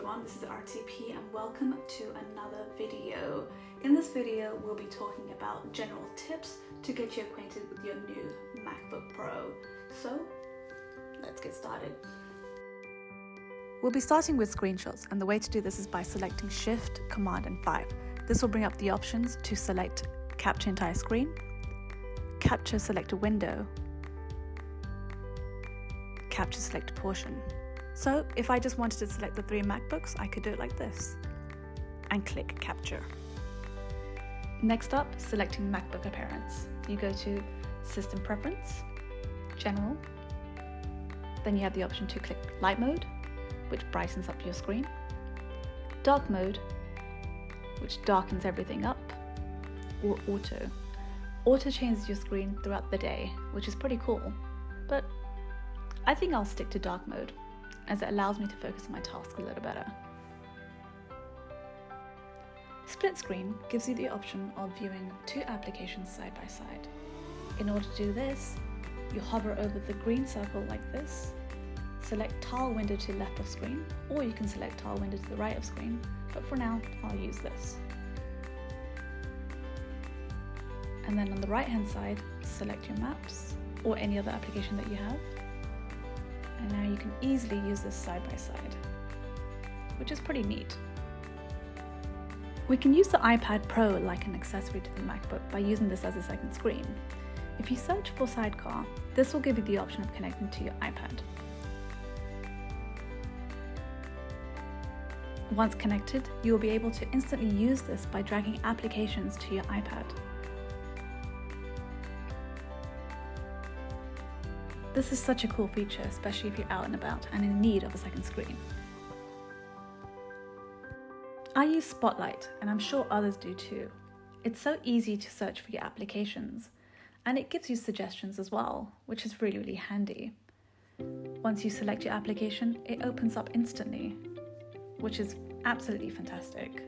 everyone, this is RTP and welcome to another video. In this video, we'll be talking about general tips to get you acquainted with your new MacBook Pro. So, let's get started. We'll be starting with screenshots, and the way to do this is by selecting Shift, Command and 5. This will bring up the options to select Capture Entire Screen, Capture Select a Window, Capture Select Portion. So if I just wanted to select the 3 MacBooks, I could do it like this and click Capture. Next up, selecting MacBook appearance. You go to System Preference, General, then you have the option to click Light Mode, which brightens up your screen, Dark Mode, which darkens everything up, or Auto. Auto changes your screen throughout the day, which is pretty cool, but I think I'll stick to Dark Mode, as it allows me to focus on my task a little better. Split Screen gives you the option of viewing 2 applications side by side. In order to do this, you hover over the green circle like this, select Tile Window to the left of screen, or you can select Tile Window to the right of screen, but for now, I'll use this. And then on the right hand side, select your maps, or any other application that you have. And now you can easily use this side by side, which is pretty neat. We can use the iPad Pro like an accessory to the MacBook by using this as a second screen. If you search for Sidecar, this will give you the option of connecting to your iPad. Once connected, you will be able to instantly use this by dragging applications to your iPad. This is such a cool feature, especially if you're out and about and in need of a second screen. I use Spotlight, and I'm sure others do too. It's so easy to search for your applications, and it gives you suggestions as well, which is really, really handy. Once you select your application, it opens up instantly, which is absolutely fantastic.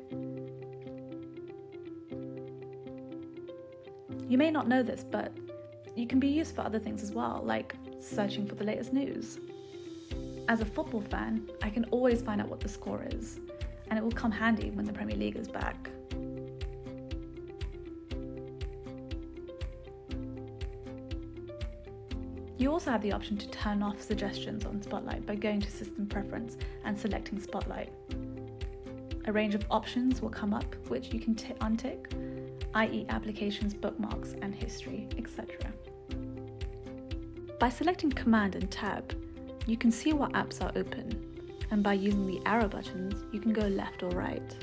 You may not know this, but you can be used for other things as well, like searching for the latest news. As a football fan, I can always find out what the score is, and it will come handy when the Premier League is back. You also have the option to turn off suggestions on Spotlight by going to System Preference and selecting Spotlight. A range of options will come up which you can untick, i.e. applications, bookmarks and history, etc. By selecting Command and Tab, you can see what apps are open, and by using the arrow buttons, you can go left or right.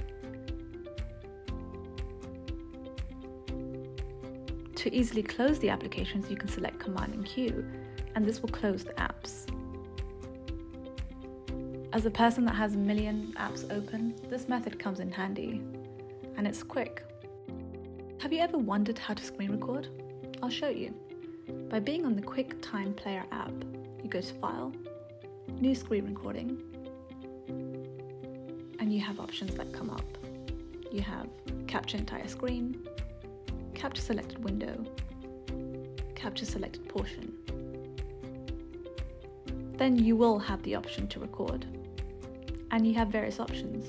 To easily close the applications, you can select Command and Q, and this will close the apps. As a person that has a million apps open, this method comes in handy, and it's quick. Have you ever wondered how to screen record? I'll show you. By being on the QuickTime Player app, you go to File, New Screen Recording, and you have options that come up. You have Capture Entire Screen, Capture Selected Window, Capture Selected Portion. Then you will have the option to record, and you have various options.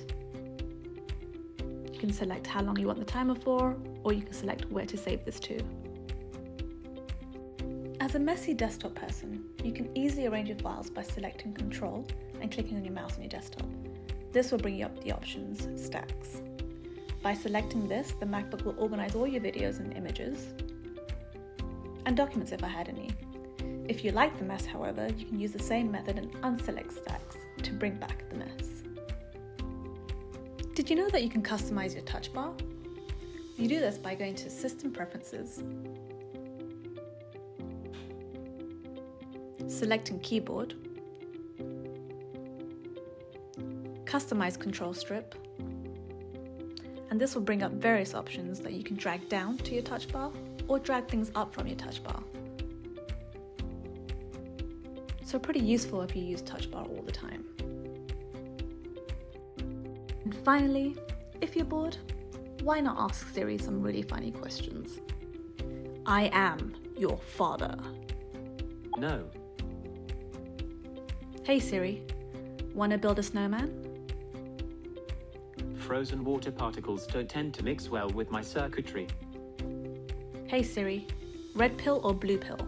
You can select how long you want the timer for, or you can select where to save this to. As a messy desktop person, you can easily arrange your files by selecting Control and clicking on your mouse on your desktop. This will bring you up the options stacks. By selecting this, the MacBook will organize all your videos and images, and documents if I had any. If you like the mess, however, you can use the same method and unselect stacks to bring back the mess. Did you know that you can customize your touch bar? You do this by going to System Preferences, selecting Keyboard, Customize Control Strip, and this will bring up various options that you can drag down to your touch bar or drag things up from your touch bar. So pretty useful if you use touch bar all the time. And finally, if you're bored, why not ask Siri some really funny questions? I am your father. No. Hey Siri, wanna build a snowman? frozen water particles don't tend to mix well with my circuitry. Hey Siri, red pill or blue pill?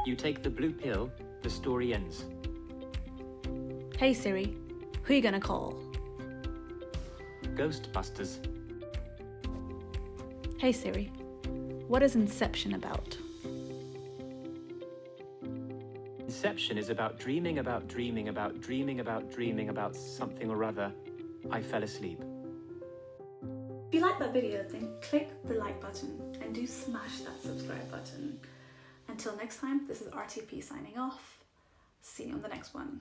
You take the blue pill, the story ends. Hey Siri, who you gonna call? Ghostbusters. Hey Siri, what is Inception about? Inception is about dreaming about dreaming about dreaming about dreaming about something or other. I fell asleep. If you like that video, then click the like button and do smash that subscribe button. Until next time, this is RTP signing off. See you on the next one.